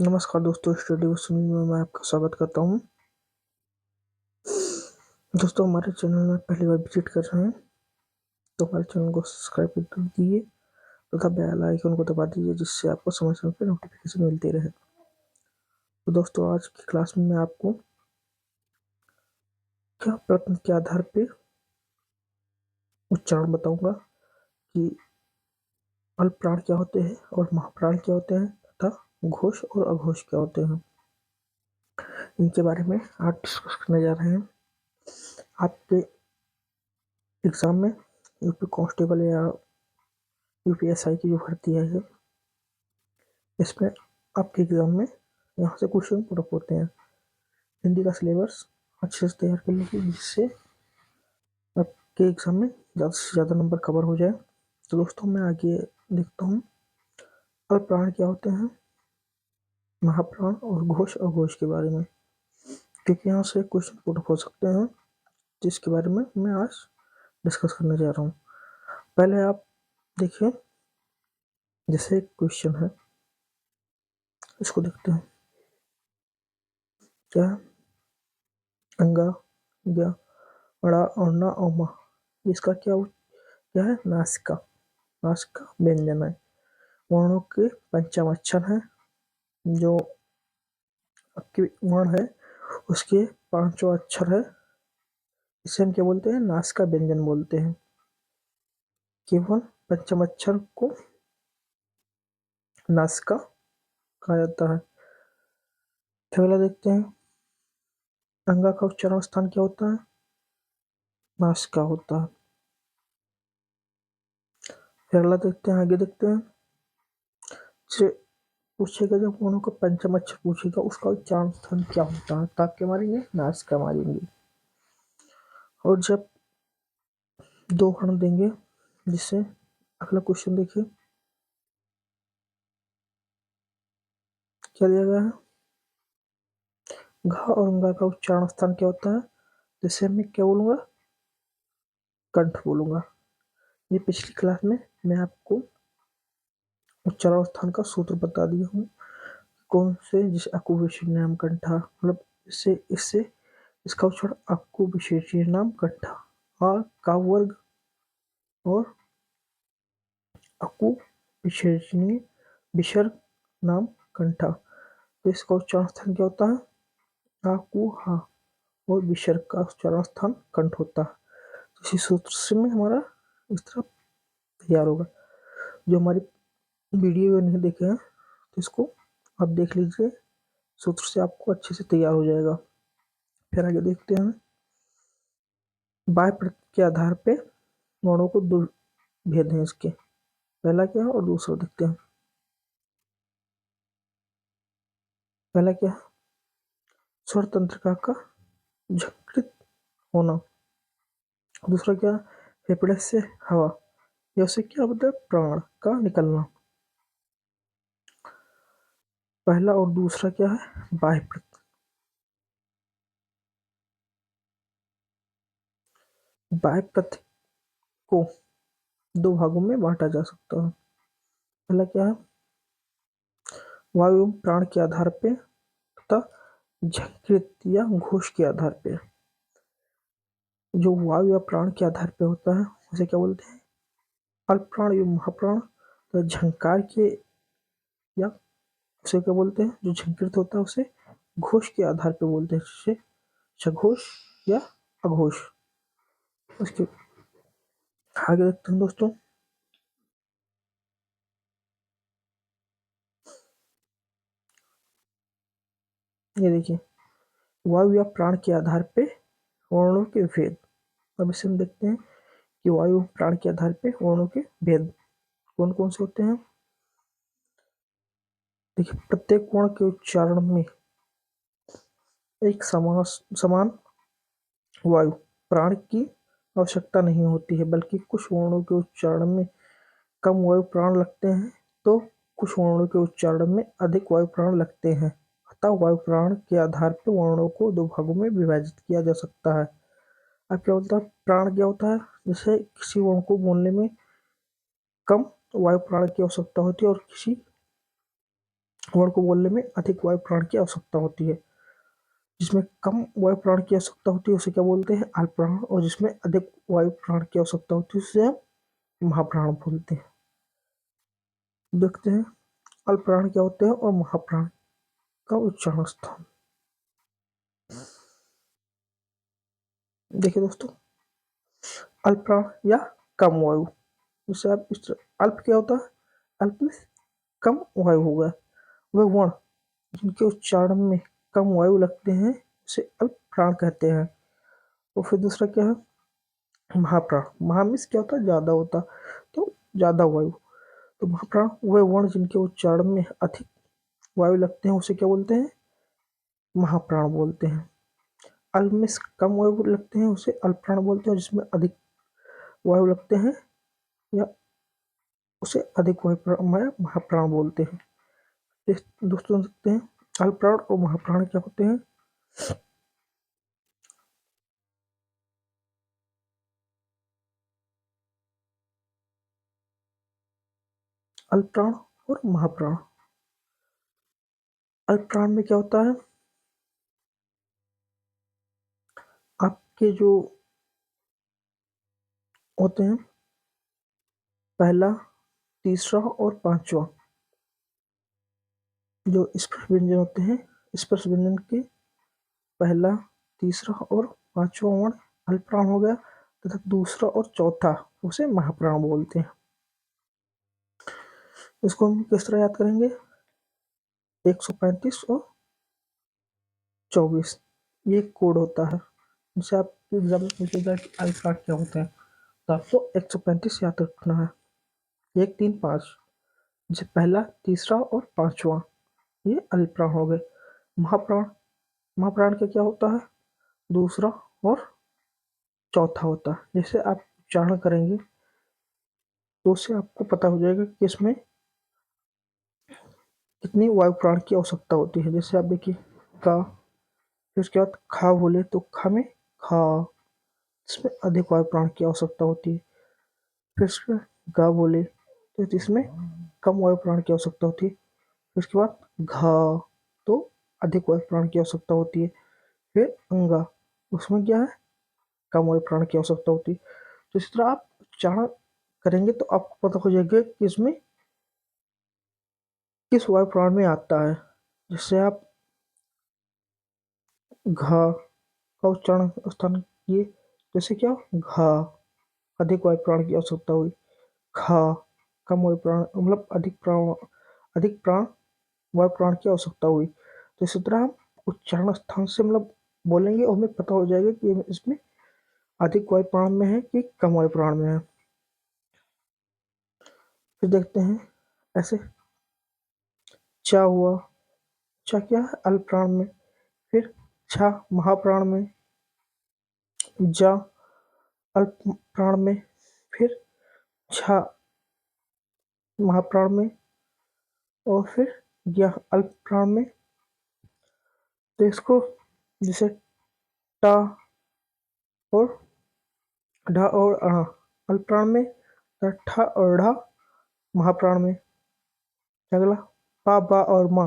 नमस्कार दोस्तों, study with Sunil में मैं आपका स्वागत करता हूँ। दोस्तों, हमारे चैनल में पहली बार विजिट कर रहे हैं तो हमारे चैनल को सब्सक्राइब कर दीजिए तथा बेल आइकन को दबा दीजिए, जिससे आपको समय समय पर नोटिफिकेशन मिलती रहे। तो दोस्तों, आज की क्लास में मैं आपको क्या प्रश्न के आधार पर उच्चारण बताऊंगा कि अल्प प्राण क्या होते हैं और महाप्राण क्या होते हैं तथा घोष और अघोष क्या होते हैं। इनके बारे में आज डिस्कस करने जा रहे हैं। आपके एग्जाम में यूपी कांस्टेबल या यूपीएसआई की जो भर्ती है, इसमें आपके एग्जाम में यहाँ से क्वेश्चन पुट अप होते हैं। हिंदी का सिलेबस अच्छे से तैयार कर लीजिए, जिससे आपके एग्जाम में ज़्यादा से ज़्यादा नंबर कवर हो जाए। तो दोस्तों, मैं आगे देखता हूँ अल्प प्राण क्या होते हैं, महाप्राण और घोष अघोष के बारे में, क्योंकि यहाँ से क्वेश्चन पुट अप हो सकते हैं, जिसके बारे में मैं आज डिस्कस करने जा रहा हूँ। पहले आप देखिए, जैसे एक क्वेश्चन है, इसको देखते हैं। क्या अंगा या अड़ा और ना और मा, इसका क्या है? नासिका। नासिका व्यंजन है। वर्णों के पंचम है। जो आपकी वर्ण है उसके पांचों अक्षर है। इसे हम क्या बोलते हैं? नासिका व्यंजन बोलते हैं। केवल पंचम अक्षर को नासिका कहा जाता है। अगला देखते हैं, अंगा का उच्चारण स्थान क्या होता है? नासिका होता है। अगला देखते हैं, आगे देखते हैं। से पूछेगा, जब वर्णों का पंचम अक्षर पूछेगा उसका उच्चारण स्थान क्या होता है, ताप क्या मारेंगे? नासिका मारेंगे। और जब दो वर्ण देंगे, जिससे अगला क्वेश्चन देखिए क्या दिया गया है। घा और अंगा का उच्चारण स्थान क्या होता है? जैसे मैं क्या बोलूंगा? कंठ बोलूंगा। ये पिछली क्लास में मैं आपको उच्चारण स्थान का सूत्र बता दिया हूँ, कौन से, जिस अकु विशेषण नाम कंठा, मतलब इससे इससे इसका उच्चारण अकु विशेषण नाम कंठा, आ का वर्ग और अकु विशेषणीय विसर्ग नाम कंठा। तो इसका उच्चारण स्थान क्या होता है? आकु हा, और विसर्ग का उच्चारण स्थान कंठ होता है। इसी सूत्र से में हमारा इस तरह तैयार होगा। जो हमारी वीडियो नहीं देखे हैं तो इसको आप देख लीजिए, सूत्र से आपको अच्छे से तैयार हो जाएगा। फिर आगे देखते हैं, बाह्य प्रत्यय के आधार पे वर्णों को दो भेद हैं इसके। पहला क्या है और दूसरा देखते हैं। पहला क्या है? स्वर तंत्रिका का झंकृत होना। दूसरा क्या? फेफड़े से हवा या उसे क्या बोलते हैं? प्राण का निकलना। पहला और दूसरा क्या है? बाह्य प्रत्यय। बाह्य प्रत्यय को दो भागों में बांटा जा सकता है। पहला क्या है? वायु एवं प्राण के आधार पे तथा झंकृत या घोष के आधार पे। जो वायु या प्राण के आधार पे होता है उसे क्या बोलते हैं? अल्प प्राण एवं महाप्राण। तो झंकार के या उसे क्या बोलते हैं? जो झंकृत होता है उसे घोष के आधार पे बोलते हैं, जिसे सघोष या अघोष। उसके आगे देखते हैं दोस्तों, ये देखिए, वायु या प्राण के आधार पे वर्णों के भेद। अब इसे हम देखते हैं कि वायु प्राण के आधार पे वर्णों के भेद कौन कौन से होते हैं। देखिए, प्रत्येक वर्ण के उच्चारण में एक समान वायु प्राण की आवश्यकता नहीं होती है, बल्कि कुछ वर्णों के उच्चारण में कम वायु प्राण लगते हैं तो कुछ वर्णों के उच्चारण में अधिक वायु प्राण लगते हैं। अतः वायु प्राण के आधार पर वर्णों को दो भागों में विभाजित किया जा सकता है। अब क्या होता है? प्राण क्या होता है? जैसे किसी वर्ण को बोलने में कम वायु प्राण की आवश्यकता होती है और किसी वर्ण को बोलने में अधिक वायु प्राण की आवश्यकता होती है। जिसमें कम वायु प्राण की आवश्यकता होती है उसे क्या बोलते हैं? अल्प प्राण। और जिसमें अधिक वायु प्राण की आवश्यकता होती है उसे हम महाप्राण बोलते हैं। देखते हैं अल्प प्राण क्या होते हैं और महाप्राण का उच्चारण स्थान। देखिए दोस्तों, अल्प प्राण या कम वायु, जिससे आप अल्प क्या होता है? अल्प में कम वायु होगा। वह वर्ण जिनके उच्चारण में कम वायु लगते हैं उसे अल्प प्राण कहते हैं। और फिर दूसरा क्या है? महाप्राण। महा में क्या होता है? ज्यादा होता, तो ज्यादा वायु। तो महाप्राण वह वर्ण जिनके उच्चारण में अधिक वायु लगते हैं उसे क्या बोलते हैं? महाप्राण बोलते हैं। अल्प में कम वायु लगते हैं उसे अल्पप्राण बोलते हैं। जिसमें अधिक वायु लगते हैं या उसे अधिक वायु महाप्राण बोलते हैं। दोस्तों देखते हैं अल्पप्राण और महाप्राण क्या होते हैं। अल्पप्राण और महाप्राण। अल्पप्राण में क्या होता है? आपके जो होते हैं पहला, तीसरा और पांचवा जो स्पर्श व्यंजन होते हैं, स्पर्श व्यंजन के पहला, तीसरा और पांचवा वर्ण अल्पप्राण हो गया, तथा दूसरा और चौथा उसे महाप्राण बोलते हैं। इसको हम किस तरह याद करेंगे? 135 और 24 ये कोड होता है। जिसे आप एग्जाम में पूछेगा कि अल्पप्राण क्या होता है तो आपको 135 याद रखना है। 1 3 5 जो पहला, तीसरा और पांचवा ये अल्पप्राण हो गए। महाप्राण, महाप्राण का क्या होता है? दूसरा और चौथा होता है। जैसे आप उच्चारण करेंगे तो उससे आपको पता हो जाएगा कि इसमें कितनी वायु प्राण की आवश्यकता होती है। जैसे आप देखिए का, फिर उसके बाद खा बोले तो खा में खा, इसमें अधिक वायु प्राण की आवश्यकता होती है। फिर उसके गा बोले तो इसमें कम वायु प्राण की आवश्यकता होती है। फिर उसके बाद घा तो अधिक वायु प्राण की आवश्यकता होती है। फिर अंगा, उसमें क्या है? कम वायु प्राण की आवश्यकता होती है। तो इस तरह आप उच्चारण करेंगे तो आपको पता हो जाएगा कि इसमें किस वायु प्राण में आता है। जिससे आप घा का उच्चारण स्थान किए, जैसे क्या? घा अधिक वायु प्राण की आवश्यकता हुई, खा कम वायु प्राण मतलब अधिक प्राण वायु प्राण की आवश्यकता हुई। तो इसी तरह हम उच्चारण स्थान से मतलब बोलेंगे और हमें पता हो जाएगा कि इसमें अधिक वायु प्राण में है कि कम वायु प्राण में है। फिर देखते हैं ऐसे चा हुआ, चा क्या है? अल्प प्राण में। फिर छा महाप्राण में, जा अल्प प्राण में, फिर छा महाप्राण में और फिर यह अल्प प्राण में। तो इसको जैसे टा और ढा और अणा अल्प प्राण में, ठा और ढा महाप्राण में। अगला पा बा और मा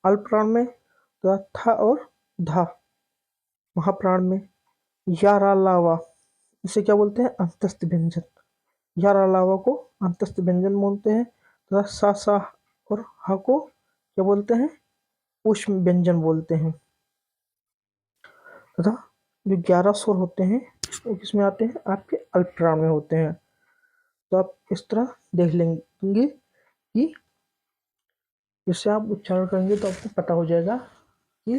अल्प प्राण में, तथा था और धा महाप्राण में। या रा लावा इसे क्या बोलते हैं? अंतस्थ व्यंजन। या रा लावा को अंतस्थ व्यंजन बोलते हैं। तथा सा सा और हा को क्या बोलते हैं? ऊष्म व्यंजन बोलते हैं। तथा जो 11 स्वर होते हैं वो किसमें आते हैं? आपके अल्प प्राण में होते हैं। तो आप इस तरह देख लेंगे कि जिससे आप उच्चारण करेंगे तो आपको पता हो जाएगा कि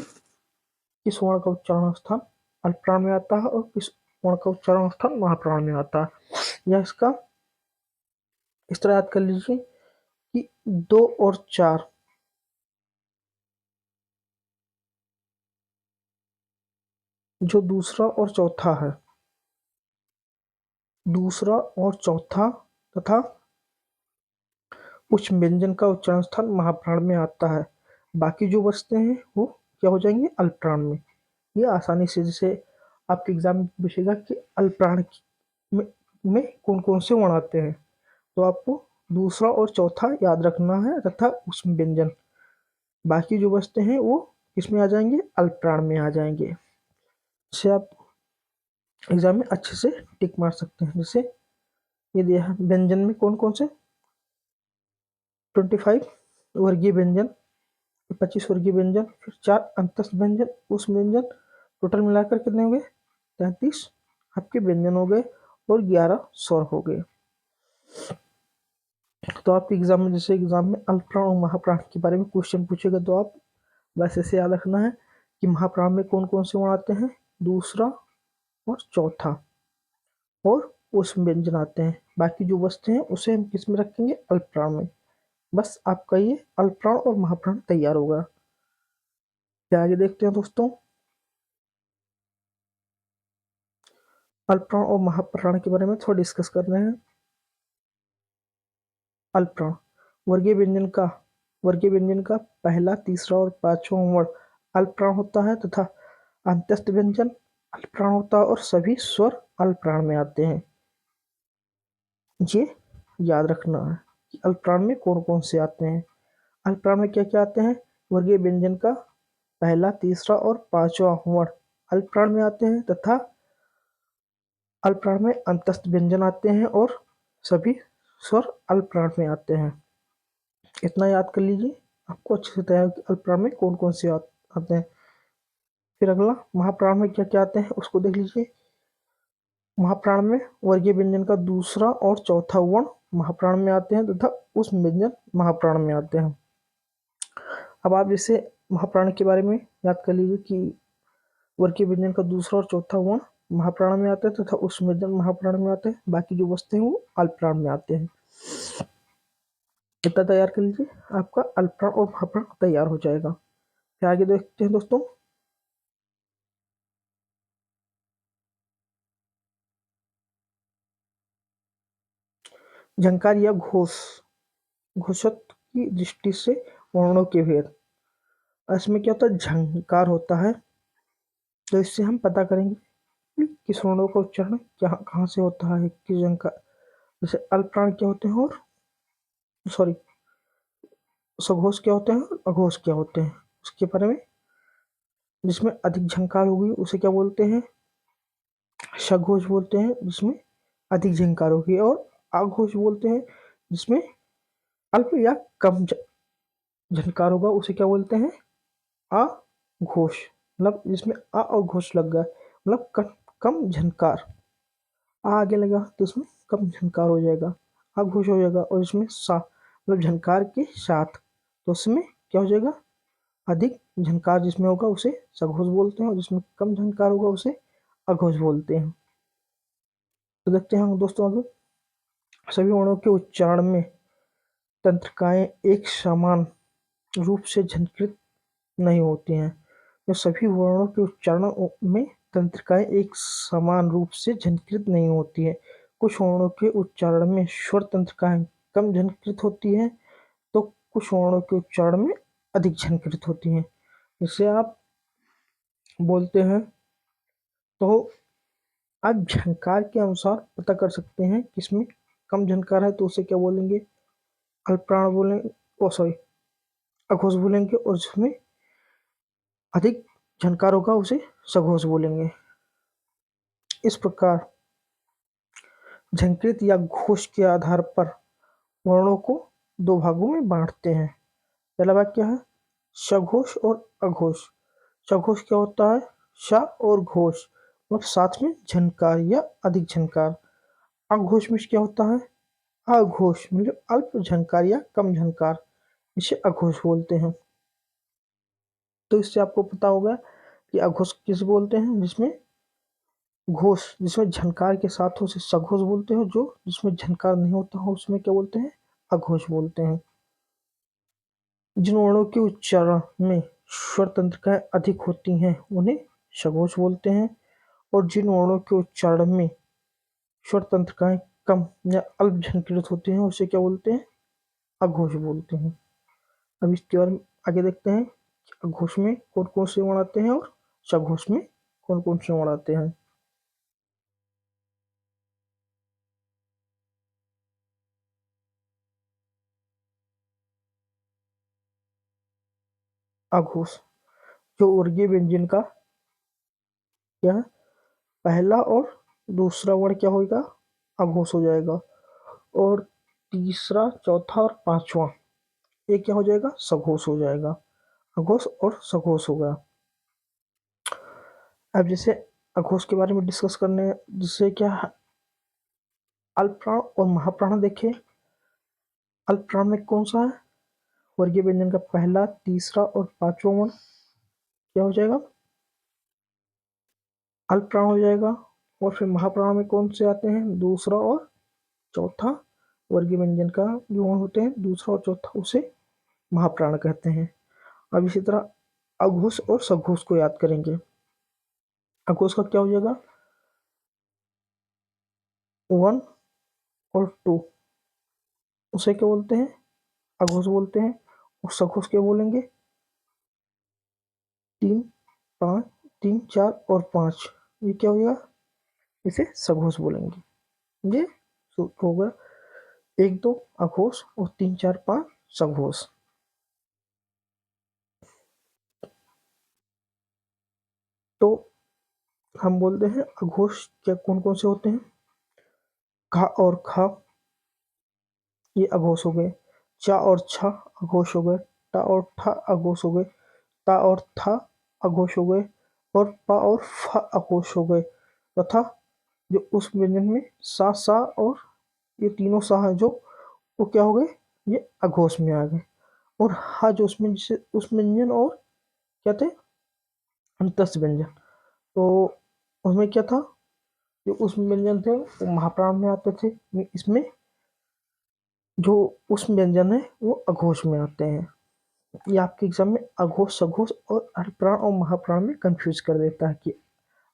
किस वर्ण का उच्चारण स्थान अल्प प्राण में आता है और किस वर्ण का उच्चारण स्थान महाप्राण में आता है। या इसका इस तरह याद कर लीजिए कि 2 और 4 जो दूसरा और चौथा है, दूसरा और चौथा तथा उच्च व्यंजन का उच्चारण स्थान महाप्राण में आता है। बाकी जो बचते हैं वो क्या हो जाएंगे? अल्प प्राण में। ये आसानी से, जैसे आपके एग्जाम में पूछेगा कि अल्प प्राण में कौन कौन से वर्ण आते हैं तो आपको दूसरा और चौथा याद रखना है तथा उष्म व्यंजन बाकी जो बचते हैं वो किस में आ जाएंगे, अल्पप्राण में आ जाएंगे। इससे आप एग्जाम में अच्छे से टिक मार सकते हैं। जैसे ये दिया है व्यंजन में कौन कौन से 25 वर्गीय व्यंजन, 25 वर्गीय व्यंजन, फिर 4 अंतस्थ व्यंजन, उस व्यंजन, टोटल मिलाकर कितने हो गए 33 आपके व्यंजन हो गए और 11 स्वर हो गए। तो आपके एग्जाम में जैसे एग्जाम में अल्पप्राण और महाप्राण के बारे में क्वेश्चन पूछेगा तो आप बस ऐसे याद रखना है कि महाप्राण में कौन कौन से वर्ण आते हैं, दूसरा और चौथा, और उसमें व्यंजन आते हैं। बाकी जो बचते हैं उसे हम किस में रखेंगे, अल्पप्राण में। बस आपका ये अल्पप्राण और महाप्राण तैयार होगा। क्या आगे देखते हैं दोस्तों, अल्पप्राण और महाप्राण के बारे में थोड़ा डिस्कस कर रहे हैं। अल्पप्राण वर्गीय व्यंजन का पहला, तीसरा और पांचवा वर्ण अल्पप्राण होता है तथा अंत्यस्थ व्यंजन अल्पप्राण होता है और सभी स्वर अल्पप्राण में आते हैं। ये याद रखना है कि अल्पप्राण में कौन कौन से आते हैं। अल्पप्राण में क्या क्या आते हैं, वर्गीय व्यंजन का पहला, तीसरा और पांचवा वर्ण अल्पप्राण में आते हैं तथा अल्पप्राण में अंतस्थ व्यंजन आते हैं और सभी स्वर अल्पप्राण में आते हैं। इतना याद कर लीजिए, आपको अच्छे से तैयार कि अल्पप्राण में कौन कौन से आते हैं। फिर अगला महाप्राण में क्या क्या आते हैं उसको देख लीजिए। महाप्राण में वर्गीय व्यंजन का दूसरा और चौथा वर्ण महाप्राण में आते हैं तथा उस व्यंजन महाप्राण में आते हैं। अब आप जैसे महाप्राण के बारे में याद कर लीजिए कि वर्गीय व्यंजन का दूसरा और चौथा वर्ण महाप्राण में आते हैं तथा उस व्यंजन महाप्राण में आते हैं। बाकी जो बचते हैं वो अल्पप्राण में आते हैं। इतना तैयार कर लीजिए, आपका अल्पप्राण और महाप्राण तैयार हो जाएगा। फिर आगे देखते हैं दोस्तों, झंकार या घोष, घोषत्व की दृष्टि से वर्णों के भेद। इसमें क्या होता है, झंकार होता है, तो इससे हम पता करेंगे कि किस वर्णों का उच्चारण क्या कहाँ से होता है, किस झंकार। जैसे अल्पप्राण क्या होते हैं और सॉरी सघोष क्या होते हैं और अघोष क्या होते हैं, उसके बारे में। जिसमें अधिक झंकार होगी उसे क्या बोलते हैं, सघोष बोलते हैं, जिसमें अधिक झंकार होगी। और आघोष बोलते हैं जिसमें अल्प या कम झंकार होगा, उसे क्या बोलते हैं, अघोष। मतलब जिसमें अ और घोष लग गया, मतलब कम झनकार। आ आगे लगा तो उसमें कम झनकार हो जाएगा, अघोष हो जाएगा। और इसमें सा मतलब झनकार के साथ, तो उसमें क्या हो जाएगा, अधिक झनकार जिसमें होगा उसे सघोष बोलते हैं और जिसमें कम झनकार होगा उसे अघोष बोलते हैं। तो देखते हैं हम दोस्तों आगे, सभी वर्णों के उच्चारण में तंत्रिकाएं एक समान रूप से झंकृत नहीं होती हैं। तो सभी वर्णों के उच्चारण में तंत्रिकाएं एक समान रूप से झंकृत नहीं होती है। कुछ वर्णों के उच्चारण में स्वर तंत्रिकाएं कम झंकृत होती हैं तो कुछ वर्णों के उच्चारण में अधिक झंकृत होती हैं। जैसे आप बोलते हैं तो आप झंकार के अनुसार पता कर सकते हैं किसमें कम झंकार है तो उसे क्या बोलेंगे, अल्पप्राण बोलेंगे, ओ सॉरी अघोष बोलेंगे। और जिसमें अधिक झनकार होगा उसे सघोष बोलेंगे। इस प्रकार झंकृत या घोष के आधार पर वर्णों को दो भागों में बांटते हैं। पहला भाग क्या है, सघोष और अघोष। सघोष क्या होता है, श और घोष मतलब साथ में झनकार या अधिक झनकार। अघोष में क्या होता है, अघोष मतलब अल्प झनकार या कम झनकार, इसे अघोष बोलते हैं। तो इससे आपको पता होगा कि अघोष किस बोलते हैं, जिसमें घोष जिसमें झनकार के साथ हो उसे सघोष बोलते हैं, जो जिसमें झनकार नहीं होता हो उसमें क्या बोलते हैं, अघोष बोलते हैं। जिन वर्णों के उच्चारण में स्वर तंत्रिकाएं अधिक होती हैं उन्हें सघोष बोलते हैं और जिन वर्णों के उच्चारण में स्वर तंत्रिकाएं कम या अल्प झंकृत होती हैं उसे क्या बोलते हैं, अघोष बोलते हैं। अब इसके बारे में आगे देखते हैं कि अघोष में कौन कौन से वर्ण आते हैं और सघोष में कौन कौन से वर्ण आते हैं। अघोष। जो वर्गीय व्यंजन का क्या है, पहला और दूसरा वर्ण क्या होगा, अघोष हो जाएगा, और तीसरा चौथा और पांचवा ये क्या हो जाएगा, सघोष हो जाएगा। अघोष और सघोष हो गया। अब जैसे अघोष के बारे में डिस्कस करने, जिससे क्या अल्पप्राण और महाप्राण देखे। अल्पप्राण में कौन सा है, वर्गीय व्यंजन का पहला, तीसरा और पांचवा वर्ण क्या हो जाएगा, अल्पप्राण हो जाएगा। और फिर महाप्राण में कौन से आते हैं, दूसरा और चौथा वर्गीय व्यंजन का जो वर्ण होते हैं, दूसरा और चौथा, उसे महाप्राण कहते हैं। अब इसी तरह अघोष और सघोष को याद करेंगे। अघोष का क्या हो जाएगा, 1 और 2, उसे क्या बोलते हैं, अघोष बोलते हैं। और सघोष क्या बोलेंगे, 3, 5, 3, 4 और 5, ये क्या हो जाएगा, इसे सघोष बोलेंगे। ये सूत्र होगा 1, 2 अघोष और 3, 4, 5 सघोष। तो हम बोलते हैं अघोष क्या कौन कौन से होते हैं, घा और खा ये अघोष हो गए, चा और छा अघोष हो गए, टा और ठा अघोष हो गए, ता और था अघोष हो गए, और पा और फा अघोष हो गए। तथा जो उस व्यंजन में सा और ये तीनों सा है जो, वो क्या हो गए, ये अघोष में आ गए। और हा जो उसमें जिसे उस व्यंजन और क्या थे, अंतस व्यंजन, तो उसमें क्या था, जो उस व्यंजन थे वो महाप्राण में आते थे, इसमें जो उस व्यंजन है वो अघोष में आते हैं। ये आपके एग्जाम में अघोष, सघोष और अल्पप्राण और महाप्राण में कंफ्यूज कर देता है कि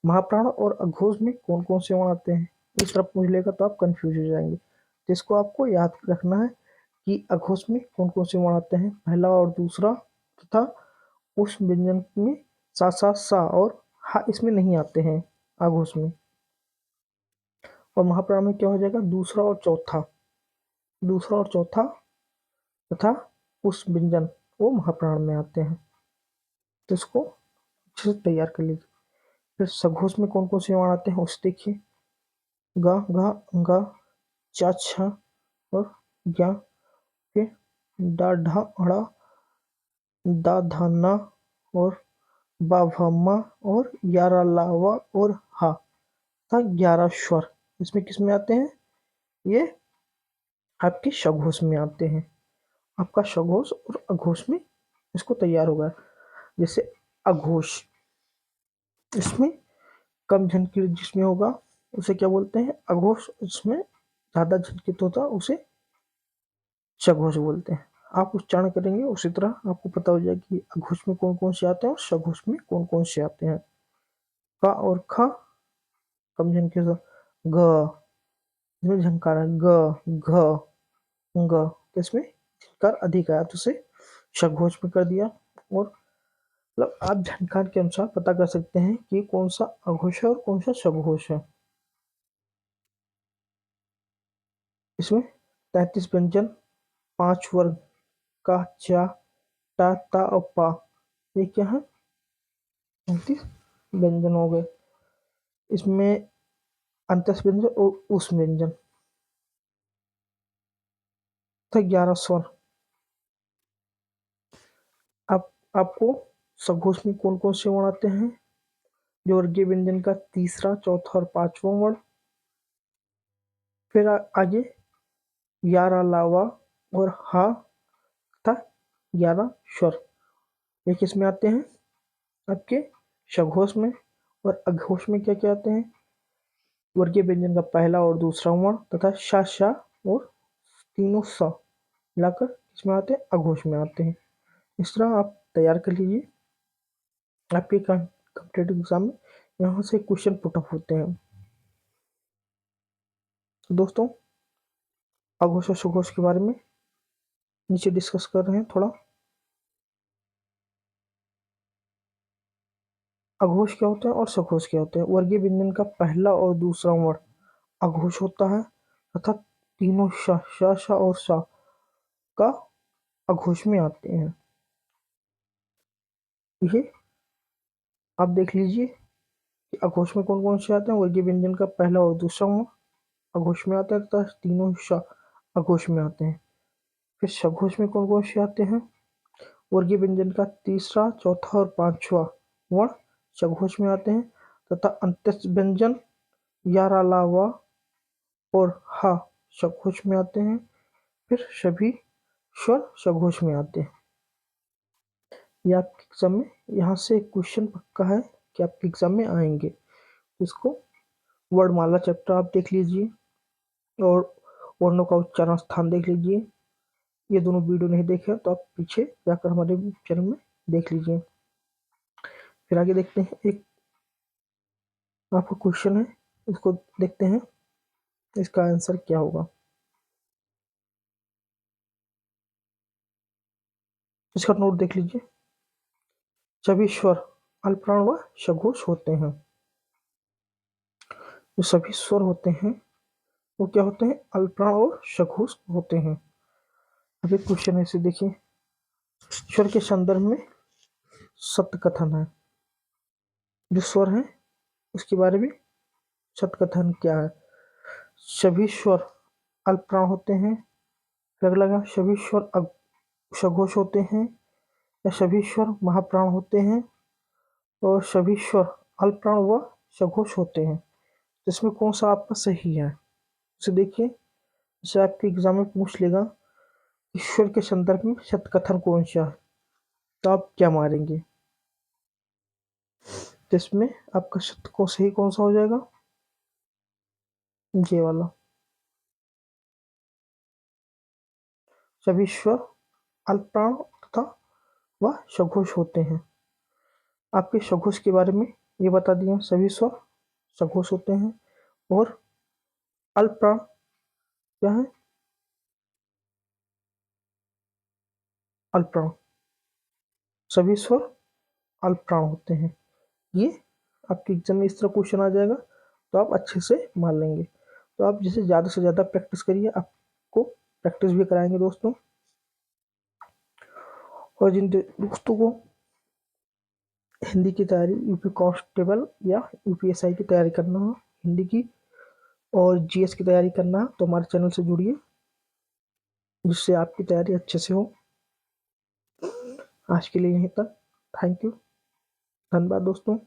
महाप्राण और अघोष में कौन कौन से वर्ण आते हैं। इस तरह पूछ लेगा तो आप कंफ्यूज हो जाएंगे। तो इसको आपको याद रखना है कि अघोष में कौन कौन से वर्ण आते हैं, पहला और दूसरा, तथा उस व्यंजन में सा और हा इसमें नहीं आते हैं अघोष में। और महाप्राण में क्या हो जाएगा, दूसरा और चौथा, दूसरा और चौथा तथा उस व्यंजन वो महाप्राण में आते हैं। तो इसको अच्छे से तैयार कर लीजिए। फिर सघोष में कौन कौन से वर्ण आते हैं उसे देखिए, गा घा गा, चा छा और ज्ञा, फिर डा ढा अड़ा, दा धा ना, और बा भा मा, और यारा लावा और हा था 11 स्वर। इसमें किस में आते हैं, ये आपके सघोष में आते हैं। आपका सघोष और अघोष में इसको तैयार होगा। जैसे अघोष, इसमें कम झनकी जिसमें होगा उसे क्या बोलते हैं, अघोष। इसमें ज्यादा झनकित होता उसे सघोष बोलते हैं। आप उच्चारण करेंगे उसी तरह आपको पता हो जाएगा कि अघोष में कौन कौन से आते हैं और सघोष में कौन कौन से आते हैं। का और खा कम झनकी से, ग इसमें झंकार है, ग घ ग, तो इसमें झंकार अधिक आया तो उसे सघोष में कर दिया। और मतलब आप झंकार के अनुसार पता कर सकते हैं कि कौन सा अघोष है और कौन सा सघोष है। इसमें 33 व्यंजन, 5 वर्ग, का, चा, टा, ता और पा, ये क्या है, 33 व्यंजन हो गए। इसमें अंतस व्यंजन और उस व्यंजन था 11 स्वर। अब आपको सघोष में कौन कौन से वर्ण आते हैं, जो वर्गीय व्यंजन का तीसरा, चौथा और पांचवा वर्ण। फिर आगे यारा लावा और हा था 11 स्वर, ये किस में आते हैं, आपके सघोष में। और अघोष में क्या क्या आते हैं, वर्गीय व्यंजन का पहला और दूसरा वर्ण तथा शा और तीनों सा मिलाकर इसमें आते हैं, अघोष में आते हैं। इस तरह आप तैयार कर लीजिए। आपके कॉम्पिटेटिव एग्जाम में यहाँ से क्वेश्चन पुट अप होते हैं। तो दोस्तों अघोष और सघोष के बारे में नीचे डिस्कस कर रहे हैं थोड़ा। अघोष क्या होता है और सघोष क्या होता है। वर्गीय व्यंजन का पहला और दूसरा वर्ण अघोष होता है तथा तीनों श और सा का अघोष में आते हैं। ये आप देख लीजिए कि अघोष में कौन कौन से आते हैं। वर्गीय व्यंजन का पहला और दूसरा वर्ण अघोष में आता है तथा तीनों अघोष में आते हैं। फिर सघोष में कौन कौन से आते हैं। वर्गीय व्यंजन का तीसरा, चौथा और पांचवा वर्ण सघोष में आते हैं तथा अंत्यस्थ व्यंजन या, रा, ला, वा और हा सघोष में आते हैं। फिर सभी स्वर सघोष में आते हैं। ये आपके एग्जाम में यहाँ से एक क्वेश्चन पक्का है कि आपके एग्जाम में आएंगे। इसको वर्णमाला चैप्टर आप देख लीजिए और वर्णों का उच्चारण स्थान देख लीजिए। ये दोनों वीडियो नहीं देखे तो आप पीछे जाकर हमारे चैनल में देख लीजिए। फिर आगे देखते हैं, एक आपका क्वेश्चन है, इसको देखते हैं इसका आंसर क्या होगा। इसका नोट देख लीजिए। सभी स्वर अल्पप्राण व सघोष होते हैं। जो सभी स्वर होते हैं वो क्या होते हैं, अल्पप्राण और सघोष होते हैं। अब एक क्वेश्चन ऐसे देखिए, स्वर के संदर्भ में सत्य कथन है। जो स्वर है उसके बारे में सत्य कथन क्या है। सभी स्वर अल्पप्राण होते हैं, फिर अगला सभी स्वर सघोष होते हैं या सभी स्वर महाप्राण होते हैं और सभी स्वर अल्पप्राण व सघोष होते हैं। इसमें कौन सा आपका सही है उसे देखिए। जैसे आपके एग्जाम में पूछ लेगा ईश्वर के संदर्भ में सत्य कथन कौन सा है, तो आप क्या मारेंगे। तो इसमें आपका सत्य को सही कौन सा हो जाएगा, ये वाला। सभी स्वर अल्पप्राण तथा व सघोष होते हैं। आपके सघोष के बारे में ये बता दिया, सभी स्वर सघोष होते हैं और अल्पप्राण क्या है, अल्पप्राण। सभी स्वर अल्पप्राण होते हैं। ये आपके एग्जाम में इस तरह क्वेश्चन आ जाएगा तो आप अच्छे से मान लेंगे। तो आप जैसे ज़्यादा से ज़्यादा प्रैक्टिस करिए, आपको प्रैक्टिस भी कराएंगे दोस्तों। और जिन दोस्तों को हिंदी की तैयारी यूपी कांस्टेबल या यूपीएसआई की तैयारी करना हो, हिंदी की और जीएस की तैयारी करना है, तो हमारे चैनल से जुड़िए जिससे आपकी तैयारी अच्छे से हो। आज के लिए यहीं तक। थैंक यू, धन्यवाद दोस्तों।